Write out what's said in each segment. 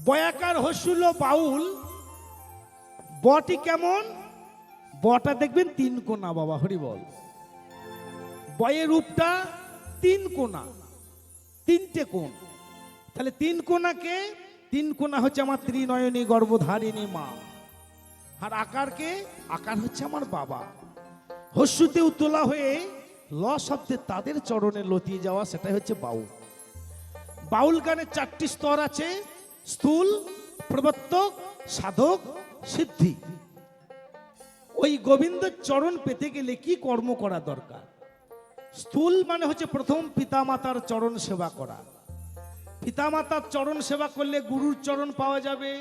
বয়াকার হসুল বাউল। বটি কেমন? বটা দেখবেন তিন কোনা, বাবা হরি বল। বয়ের রূপটা তিন কোনা, তিনটে কোণ। তাহলে তিন কোনাকে, তিন কোনা হচ্ছে আমার ত্রিনয়নী গর্ভধারিণী মা। আর আকারকে, আকার হচ্ছে আমার বাবা। হস্যুতে উত্তোলা হয়ে ল শব্দে তাদের চরণে লতিয়ে যাওয়া, সেটাই হচ্ছে বাউল। বাউল গানের চারটি স্তর আছে: স্থূল, প্রবর্তক, সাধক, সিদ্ধি। ওই গোবিন্দের চরণ পেতে গেলে কি কর্ম করা দরকার? স্থূল মানে হচ্ছে প্রথম পিতামাতার চরণ সেবা করা। পিতামাতার চরণ সেবা করলে গুরুর চরণ পাওয়া যাবে,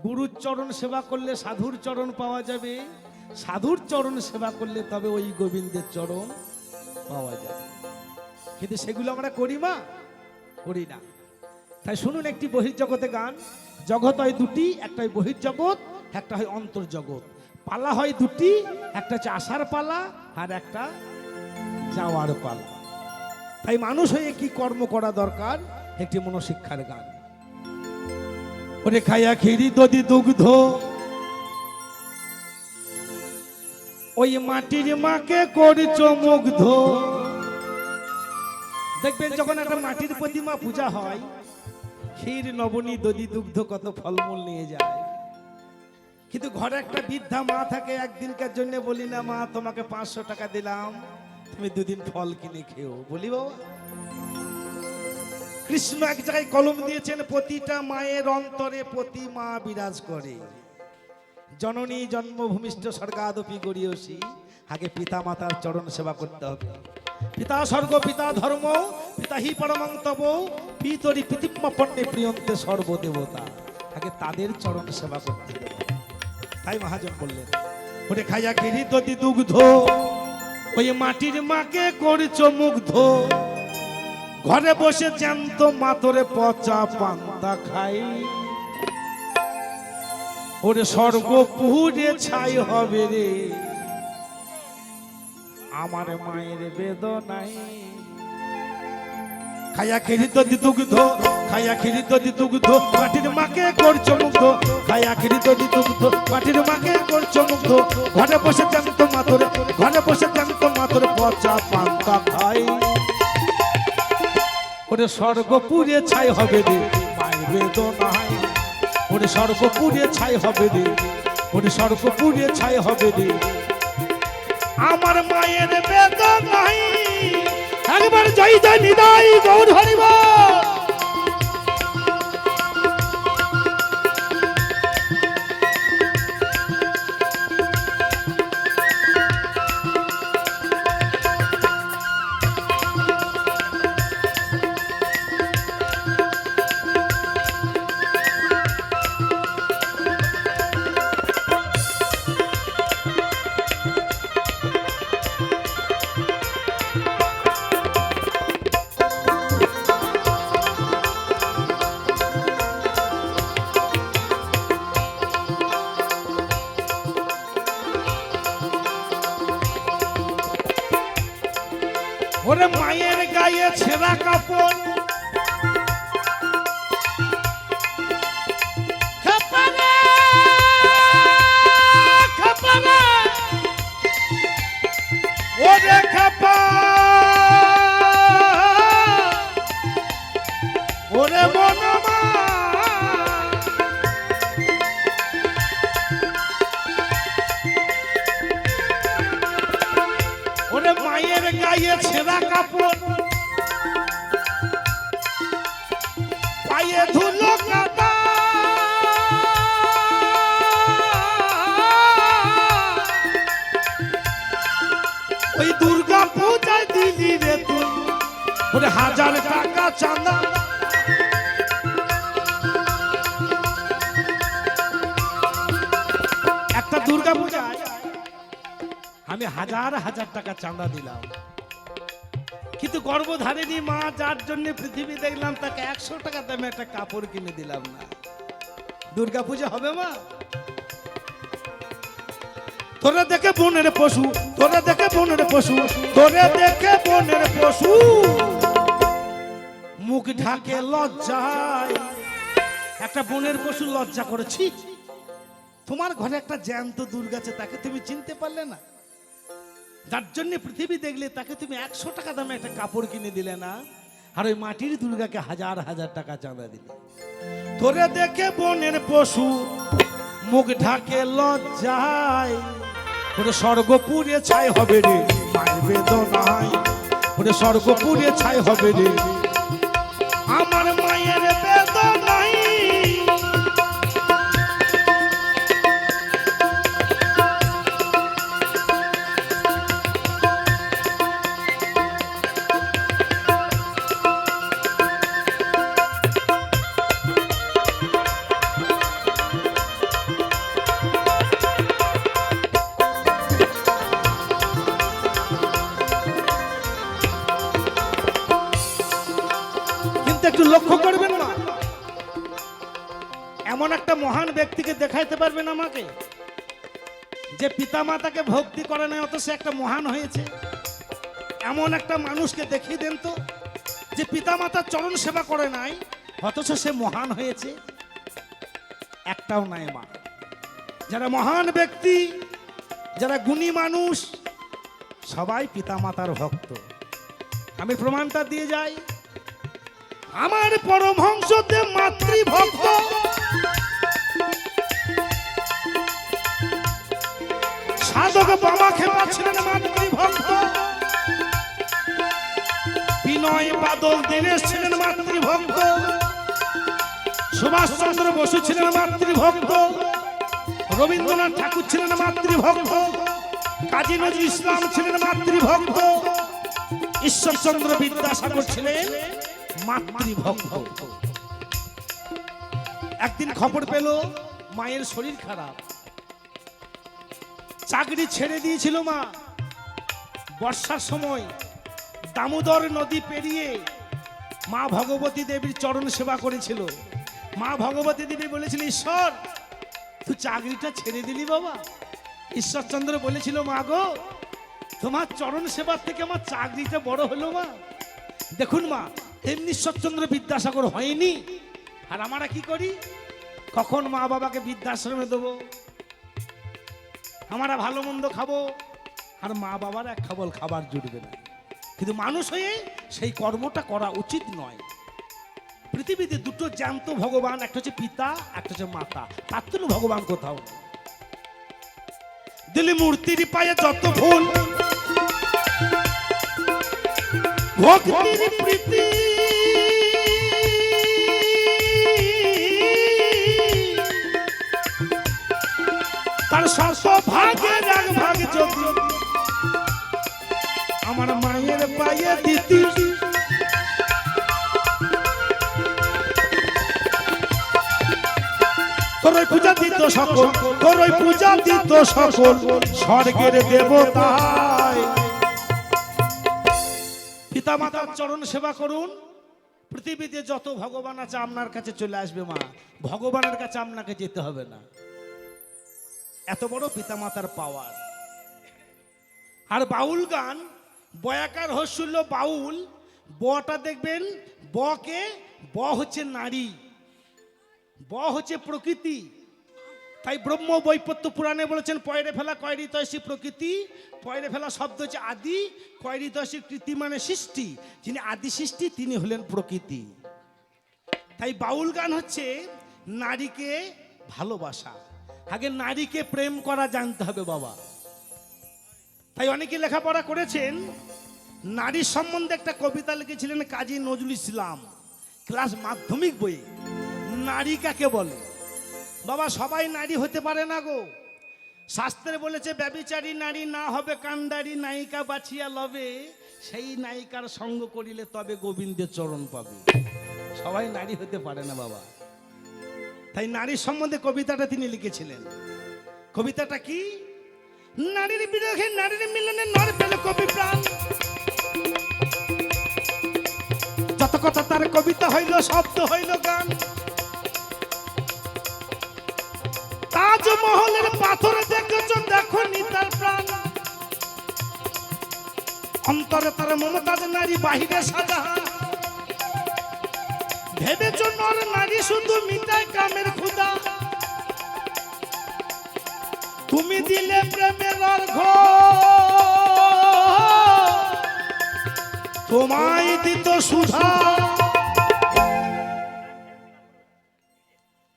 গুরুর চরণ সেবা করলে সাধুর চরণ পাওয়া যাবে, সাধুর চরণ সেবা করলে তবে ওই গোবিন্দের চরণ পাওয়া যাবে। কিন্তু সেগুলো আমরা করি মা? করি না। তাই শুনুন একটি বহির্জগতে গান। জগৎ হয় দুটি, একটা হয় বহির্জগৎ, একটা হয় অন্তর্জগৎ। পালা হয় দুটি, একটা হচ্ছে আসার পালা আর একটা যাওয়ার পালা। তাই মানুষ হয়ে কি কর্ম করা দরকার? একটি মনোশিক্ষার গান। ওরে খায়া খিরি দধি দুগ্ধ, ওই মাটির মাকে করছো মুগ্ধ। দেখবেন যখন একটা মাটির প্রতিমা পূজা হয়, ক্ষীর নবনী দধি দুগ্ধ কত ফলমূল নিয়ে যায়। কিন্তু ঘরে একটা বৃদ্ধা মা থাকে, একদিনকার জন্য বলি না মা তোমাকে 500 টাকা দিলাম, তুমি দুদিন ফল কিনে খেও, বলি বাবা। কৃষ্ণ এক জায়গায় কলম দিয়েছেন, প্রতিটা মায়ের অন্তরে প্রতি মা বিরাজ করে। জননী জন্মভূমিষ্ঠ স্বর্গাদপি গরিয়সী। আগে পিতা মাতার চরণ সেবা করতে হবে। পিতা স্বর্গ, পিতা ধর্ম, পিতা হি পরমং তব, পিতরি পিতিম্মা পণ্যে প্রিয়ন্তে সর্বদেবতা। আগে তাদের চরণ সেবা করতে হবে। তাই মহাজন বললেন, ওরে খাইয়া খিরি দধি দুগ্ধ, ওই মাটির মাকে করছো মুগ্ধ। ঘরে বসে জ্যান্ত মাতরে পচা পান্তা খাই, ওরে স্বর্গ পুরে ছাই হবে রে আমার মায়ের বেদনাই। খাইয়া খিরি দধি দুগ্ধ, খাইয়া খিরি দধি দুগ্ধ, মাটির মাকে করছো মুগ্ধ। খাইয়া খিরি দধি দুগ্ধ, মাটির মাকে করছো মুগ্ধ। ঘরে বসে জ্যান্ত মাতরে, ঘরে বসে জ্যান্ত মাতরে পচা পান্তা খাই, ওরে স্বর্গ পুরে ছাই হবে রে মায়ের বেদনাই। ওরে স্বর্গ পুরে ছাই হবে রে, ওরে স্বর্গ পুরে ছাই হবে রে আমার মায়ের বেদনাই। একবার জয় জয় নিদাই গৌর হরিব। ওরে মায়ের গায়ে ছেঁড়া কাপড়, খাপারে খাপারে, ওরে খাপা, ওরে বনমা, ওরে মায়ের গায়ে ছেঁড়া কাপড়, পায়ে ধুলো কাদা, ওই দুর্গা পূজায় দিলি রে তুই ওরে 1000 টাকা চাঁদা। একটা দুর্গা পূজায় আমি 1000 টাকা চাঁদা দিলাম, কিন্তু গর্ভধারিণী মা যার জন্য পৃথিবী দেখলাম তাকে 100 টাকা দামে একটা কাপড় কিনে দিলাম না। দুর্গা পূজা হবে মা? তোরা দেখে বনের পশু, তোরা দেখে বনের পশু, তোরা দেখে বনের পশু মুখ ঢাকে লজ্জায় একটা বনের পশু লজ্জা করেছি। তোমার ঘরে একটা জ্যান্ত দুর্গা আছে, তাকে তুমি চিনতে পারলে না? যার জন্য পৃথিবী দেখলে তাকে তুমি 100 টাকা দামে একটা কাপড় কিনে দিলে না, আর ওই মাটির দুর্গাকে হাজার হাজার টাকা চাঁদা দিলে। তোরে দেখে বনের পশু মুখ ঢাকে লজ্জায়, ওরে স্বর্গপুরে ছাই হবে রে মায়ের বেদনায়, ওরে স্বর্গপুরে ছাই হবে রে আমার মায়ের বেদনায়। একটু লক্ষ্য করবেন না, এমন একটা মহান ব্যক্তিকে দেখাইতে পারবেন আমাকে যে পিতা মাতাকে ভক্তি করে নাই অথচ সে একটা মহান হয়েছে? এমন একটা মানুষকে দেখিয়ে দেন তো যে পিতা মাতার চরণ সেবা করে নাই অথচ সে মহান হয়েছে। একটাও নাই মা। যারা মহান ব্যক্তি, যারা গুণী মানুষ, সবাই পিতা মাতার ভক্ত। আমি প্রমাণটা দিয়ে যাই। আমার পরমহংসদেব মাতৃভক্ত, সাধক বাবা খেপা ছিলেন মাতৃভক্ত, বিনয় বাদল দীনেশ ছিলেন মাতৃভক্ত, সুভাষচন্দ্র বসু ছিলেন মাতৃভক্ত, রবীন্দ্রনাথ ঠাকুর ছিলেন মাতৃভক্ত, কাজী নজরুল ইসলাম ছিলেন মাতৃভক্ত, ঈশ্বরচন্দ্র বিদ্যাসাগর ছিলেন মাতৃভক্ত। একদিন খবর পেল মায়ের শরীর খারাপ, চাকরি ছেড়ে দিয়েছিল মা। বর্ষার সময় দামোদর নদী পেরিয়ে মা ভগবতী দেবীর চরণ সেবা করেছিল। মা ভগবতী দেবী বলেছিল, ঈশ্বর তুই চাকরিটা ছেড়ে দিলি বাবা। ঈশ্বরচন্দ্র বলেছিল, মা গো তোমার চরণ সেবার থেকে আমার চাকরিটা বড় হলো মা। দেখুন মা, এমনি ঈশ্বরচন্দ্র বিদ্যাসাগর হয়নি, আর আমরা কি করি, কখন মা বাবাকে বৃদ্ধাশ্রমে দেবো, আমরা ভালো মন্দ খাবো, আর মা বাবার এক খাবল খাবার জুটবে না। কিন্তু মানুষ হয়ে সেই কর্মটা করা উচিত নয়। পৃথিবীতে দুটো জ্যান্ত ভগবান, একটা হচ্ছে পিতা, একটা হচ্ছে মাতা, তার তো ভগবান কোথাও। দিলি মূর্তির পায়ে যত ভুল, ভক্তির প্রীতি তার সব ভাগের এক ভাগ যদি আমার মায়ের পায়ে দিতি, তোরই পূজা দিত সকল, তোরই পূজা দিত সকল স্বর্গের দেবতায়। পিতা মাতার চরণ সেবা করুন। পৃথিবীতে যত ভগবান আছে আপনার কাছে চলে আসবে মা, ভগবানের কাছে আপনাকে যেতে হবে না। এত বড় পিতা মাতার পাওয়ার। আর বাউল গান, বয়াকার হস্যুল্য বাউল, বটা দেখবেন, বকে ব হচ্ছে নারী, ব হচ্ছে প্রকৃতি। তাই ব্রহ্ম বৈপত্য পুরাণে বলেছেন, পয়রে ফেলা কয়রিতয়সী প্রকৃতি। পয়রে ফেলা শব্দ হচ্ছে আদি, কয়রিতয়সী কৃতি মানে সৃষ্টি। যিনি আদি সৃষ্টি তিনি হলেন প্রকৃতি। তাই বাউল গান হচ্ছে নারীকে ভালোবাসা। আগে নারীকে প্রেম করা জানতে হবে বাবা। তাই অনেকে লেখাপড়া করেছেন। নারীর সম্বন্ধে একটা কবিতা লিখেছিলেন কাজী নজরুল ইসলাম, ক্লাস মাধ্যমিক বই। নারী কাকে বলে বাবা? সবাই নারী হতে পারে না গো। শাস্ত্রে বলেছে, ব্যভিচারী নারী না হবে কান্ডারি, নায়িকা বাছিয়া লবে, সেই নায়িকার সঙ্গ করিলে তবে গোবিন্দের চরণ পাবে। সবাই নারী হতে পারে না বাবা। তাই নারীর সম্বন্ধে কবিতাটা তিনি লিখেছিলেন। কবিতাটা কি? নারীর বিরহে নারীর মিলনে নর পেল কবি প্রাণ, যত কথা তার কবিতা হইল শব্দ হইল গান। তাজমহলের পাথর দেখেছ দেখো নি তার প্রাণ, অন্তরে তার মমতাজ নারী, বাহিরে সাজাহান। ভেবেছ নর নারী শুধু মিটায় কামের ক্ষুধা, তুমি দিলে প্রেমের অর্ঘ, তোমায় দিত সুধা।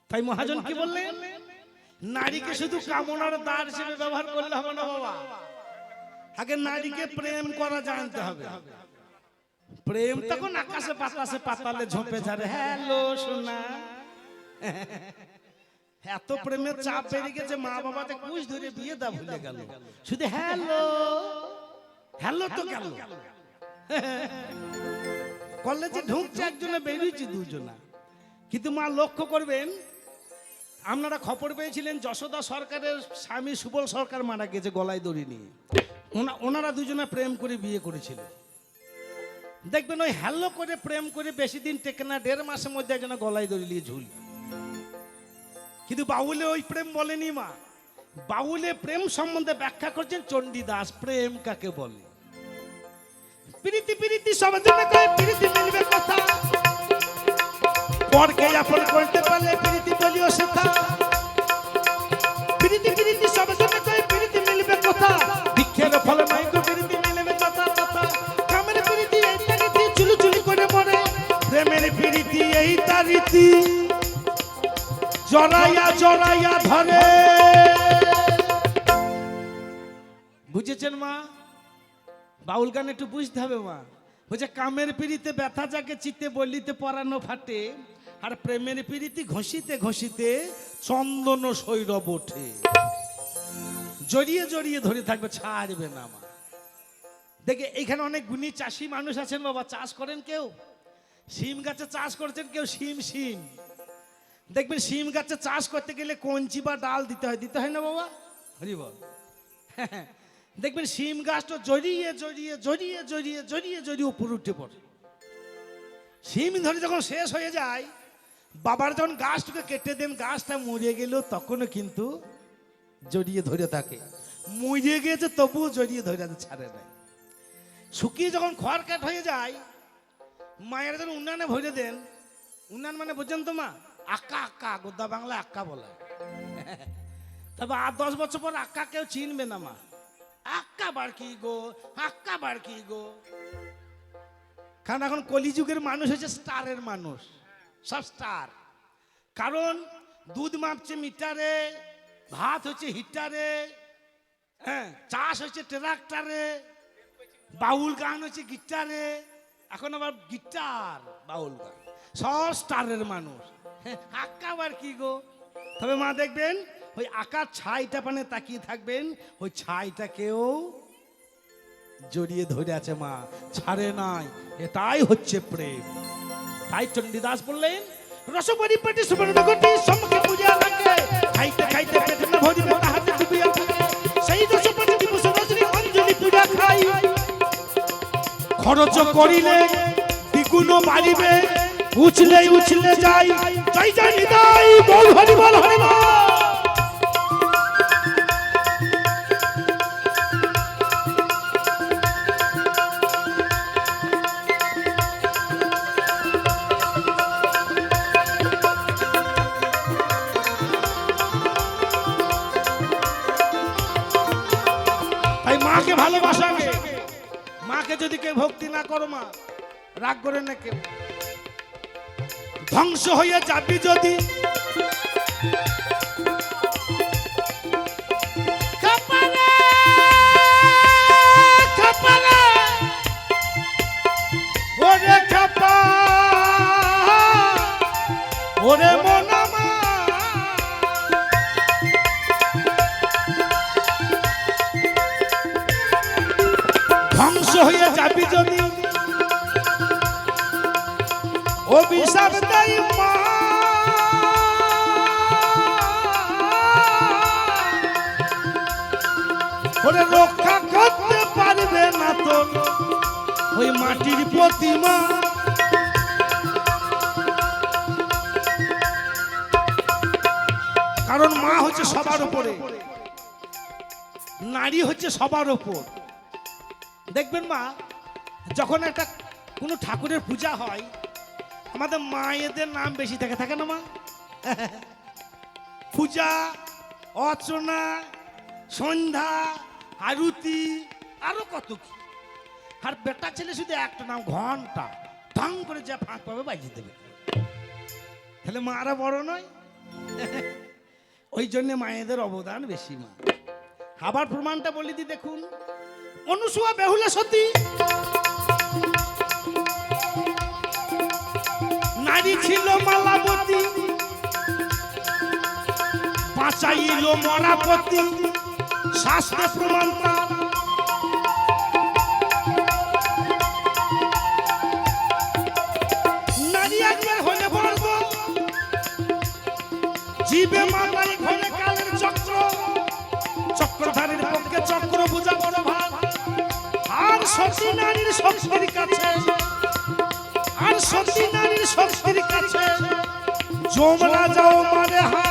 তাই মহাজন কি বললেন, নারীকে শুধু কামনার দ্বার হিসেবে ব্যবহার করলে হবে না বাবা, আগে নারীকে প্রেম করা জানতে হবে। প্রেম তখন আকাশে বাতাসে পাতালে ঝোপে ঝাড়ে, হ্যালো সোনা। এত প্রেমের চাপ বেড়ে গেছে মা বাবাতে কুশ ধরে বিয়ে দা ভুলে গেল, শুধু হ্যালো হ্যালো তো গেল। কলেজে ঢুকছে একজনে, বেরিয়েছে দুজনা। কিন্তু মা লক্ষ্য করবেন, আপনারা খবর পেয়েছিলেন যশোদা সরকারের স্বামী সুবল সরকার মারা গেছে গলায় দড়ি নিয়ে। ওনারা দুজনে প্রেম করে বিয়ে করেছিল। দেখবেন ওই হ্যালো করে প্রেম করে বেশি দিন টেকে না, 1.5 মাসের মধ্যে একজনে গলায় দড়ি নিয়ে ঝুল। কিন্তু বাউলে ওই প্রেম বলেনি মা, বাউলে প্রেম সম্বন্ধে ব্যাখ্যা করছেন চণ্ডীদাস। প্রেম কাকে বলে? প্রীতি প্রীতি সবার জন্য কয়, প্রীতি মিলবে কথা, পরকে আপন করতে পারলে প্রীতি বলিও সেথা। প্রীতি প্রীতি সবার জন্য কয়, প্রীতি মিলবে কথা, ভিক্ষের ফলে নাই গো প্রীতি মিলবে কথা কথা। কামের প্রীতি এই তারিতি চুলু চুলি করে মরে, প্রেমের প্রীতি এই তারিতি জড়াইয়া জড়াইয়া ধরে। বুঝেছেন মা? বাউল গান একটু বুঝতে হবে মা। বলছে কামের পিড়িতে ব্যথা জাগে চিত্তে বলিতে পরানো ফাটে, আর প্রেমের পিড়িতে ঘষিতে ঘষিতে চন্দন সৈরব ওঠে। জড়িয়ে জড়িয়ে ধরে থাকবে, ছাড়বে না মা। দেখে এখানে অনেক গুণী চাষি মানুষ আছেন বাবা, চাষ করেন, কেউ শিম গাছে চাষ করছেন, কেউ শিম শিম। দেখবেন শিম গাছে চাষ করতে গেলে কঞ্চি বা ডাল দিতে হয় না বাবা? হরি বল। দেখবেন শিম গাছটা জড়িয়ে জড়িয়ে জড়িয়ে জড়িয়ে জড়িয়ে জড়িয়ে উপরে উঠে পড়ে। শিম ধরে যখন শেষ হয়ে যায়, বাবার যখন গাছটাকে কেটে দেন, গাছটা মরে গেল, তখনও কিন্তু জড়িয়ে ধরে থাকে। মরে গেছে তবুও জড়িয়ে ধরে ছাড়ে নাই। শুকিয়ে যখন খড় কাট হয়ে যায়, মায়ের যখন উন্নয়নে ভরে দেন, উন্নয়ন মানে বুঝছেন তো মা, আক্কা আক্কা, গোদ্দা বাংলা আক্কা বলে। তবে 8-10 বছর পর আক্কা কেউ চিনবে না মা। আক্কা বাড়কি গো, আক্কা বাড়কি গো। কারণ এখন কলিযুগের মানুষ হচ্ছে স্টারের মানুষ, সব স্টার। কারণ দুধ মাপছে মিটারে, ভাত হচ্ছে হিটারে, হ্যাঁ, চাষ হচ্ছে ট্রাক্টরে, বাউল গান হচ্ছে গিটারে। এখন আবার গিটার বাউল গান, সব স্টারের মানুষ। আক্কা বাড়কি গো। তবে মা দেখবেন ওই আকার ছাইটা পানে তাকিয়ে থাকবেন, ওই ছাইটাকেও জড়িয়ে ধরে আছে মা, ছাড়ে নাই। এটাই হচ্ছে প্রেম। তাই চণ্ডীদাস বললেন, রস পরিপাটি সুবর্ণ গটি সম্মুখে পূজা লাগে, খাইতে খাইতে পেট না ভরিবে তাহাতে ডুবিয়া থাকে। সেই রস পরিপাটি রজনী অঞ্জলি পূজা খাই, খরচ করিলে দ্বিগুণ বাড়িবে, উছলে উছলে যাই জয় জয় নিতাই বল হরি বল হরি বল। মাকে ভালোবাসাবে, মাকে যদি কেউ ভক্তি না করো মা, রাগ করে না কেউ, ধ্বংস হয়ে যাবি যদি। ওরে খাপা ওরে মনামা, ধ্বংস হয়ে যাবি যদি, অভিশাপ দেয় মা। ওরে রক্ষা করতে পারবে না তো ওই মাটির প্রতিমা। কারণ মা হচ্ছে সবার উপরে, নারী হচ্ছে সবার উপর। দেখবেন মা, যখন একটা কোনো ঠাকুরের পূজা হয়, আমাদের মায়েদের নাম বেশি থাকে, থাকে না মা? পূজা, অর্চনা, সন্ধ্যা, আরতি, আরো কত কি। আর বেটা ছেলে শুধু একটা নাম ঘন্টা, ঢং করে যা ফাঁক পাবে বাজিয়ে দেবে। তাহলে মারা বড় নয়? ওই জন্য মায়েদের অবদান বেশি মা। আবার প্রমাণটা বলে দিই দেখুন, অনুসুয়া বেহুলা সতী নারী ছিল মালাবতী, বাঁচাইল মরাপতি, শাস্ত্র প্রমাণ তার। নারী একবার হলে বলব জীবে মাতাই ঘরে কালের চক্র, চক্রধারীর পক্ষে চক্র বুঝা বড় ভার। আর সতী নারীর শক্তির কাছে, আর সতী নারীর শক্তির কাছে যমরা যাও মানে হা।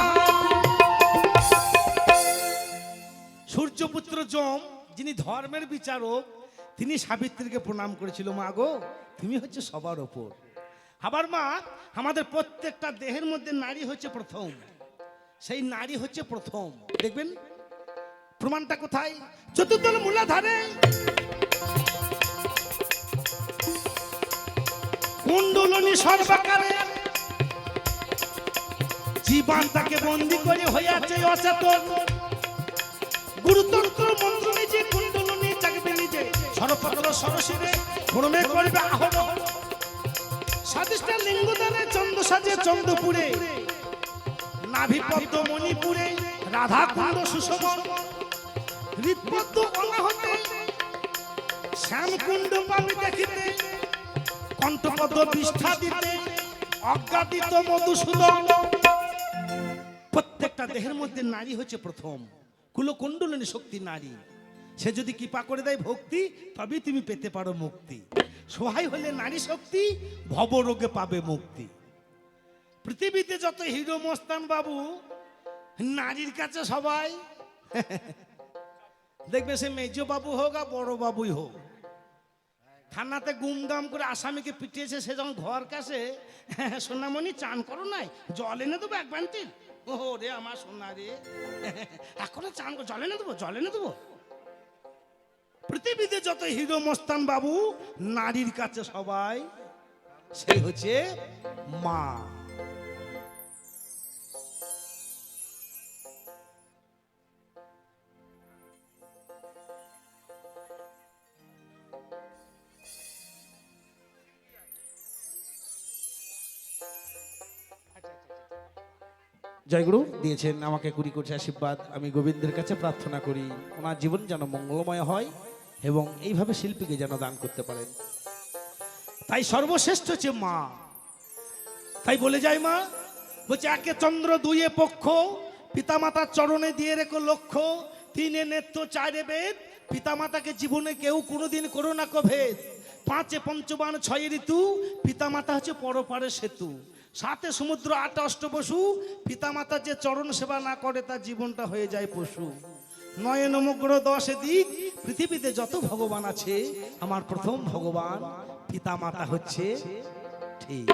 সূর্যপুত্র যম, যিনি ধর্মের বিচারক, তিনি সাবিত্রীকে প্রণাম করেছিল, মা গো তুমি হচ্ছে সবার ওপর। আবার মা, আমাদের প্রত্যেকটা দেহের মধ্যে নারী হচ্ছে প্রথম, সেই নারী হচ্ছে প্রথম। দেখবেন প্রমাণটা কোথায়? চতুর্দল মূলাধারে কুণ্ডলিনী সর্বাকারে, জীবন তাকে বন্দী করে হইয়াছে অচেতন। গুরুতন্ত্র মন্ত্র নিজে কুণ্ডলিনী জাগবে নিজে, সর্বপত্র সরসিরে প্রণয় করবে আহরণ। স্বাদিষ্টা লিঙ্গদানে চন্দ্র সাজে চন্দ্রপুরে, নাভিপদ্ম মণিপুরে রাধা কুণ্ড সুষমন। হৃদপদ্ম অনাহতে শ্যামকুণ্ড পাবে দেখিতে, কণ্ঠপদ্ম বিষ্ঠা দিতে অজ্ঞাতিত মধুসূদন। প্রত্যেকটা দেহের মধ্যে নারী হচ্ছে প্রথম, কুলকুণ্ডলিনী শক্তি নারী। সে যদি কৃপা করে দেয় ভক্তি, তবেই তুমি পেতে পারো মুক্তি। সহায় হলে নারী শক্তি, ভবরোগে পাবে মুক্তি। পৃথিবীতে যত হিরো মস্তান বাবু, নারীর কাছে সবাই দেখবে, সে মেজ বাবু হোক আর বড় বাবুই হোক, থানাতে গুমগাম করে আসামিকে পিটিয়েছে, সে যখন ঘর কাছে, সোনামণি চান করো নাই, জল এনে দেবো এক বান্টি। ও রে আমার সোনা রে, এখনো চান করো, জল এনে দেবো, জল এনে দেবো। পৃথিবীতে যত হিরো মস্তান বাবু, নারীর কাছে সবাই, সেই হচ্ছে মা। জয়গুরু দিয়েছেন আমাকে 20 কোটি আশীর্বাদ। আমি গোবিন্দের কাছে প্রার্থনা করি ওনার জীবন যেন মঙ্গলময় হয় এবং এইভাবে শিল্পীকে যেন দান করতে পারেন। তাই সর্বশ্রেষ্ঠ হচ্ছে মা। তাই বলে যায় মা, বলছে একে চন্দ্র দুইয়ে পক্ষ, পিতামাতার চরণে দিয়ে রেখো লক্ষ্য। তিনে নেত্র চারে বেদ, পিতামাতাকে জীবনে কেউ কোনোদিন করো না ভেদ। পাঁচে পঞ্চবান ছয় ঋতু, পিতামাতা হচ্ছে পরপারে সেতু। সাথে সমুদ্র আট অষ্টবসু, পিতামাতার যে চরণ সেবা না করে তার জীবনটা হয়ে যায় পশু। নয় নমগ্র 10 দিক, পৃথিবীতে যত ভগবান আছে আমার প্রথম ভগবান পিতামাতা হচ্ছে ঠিক।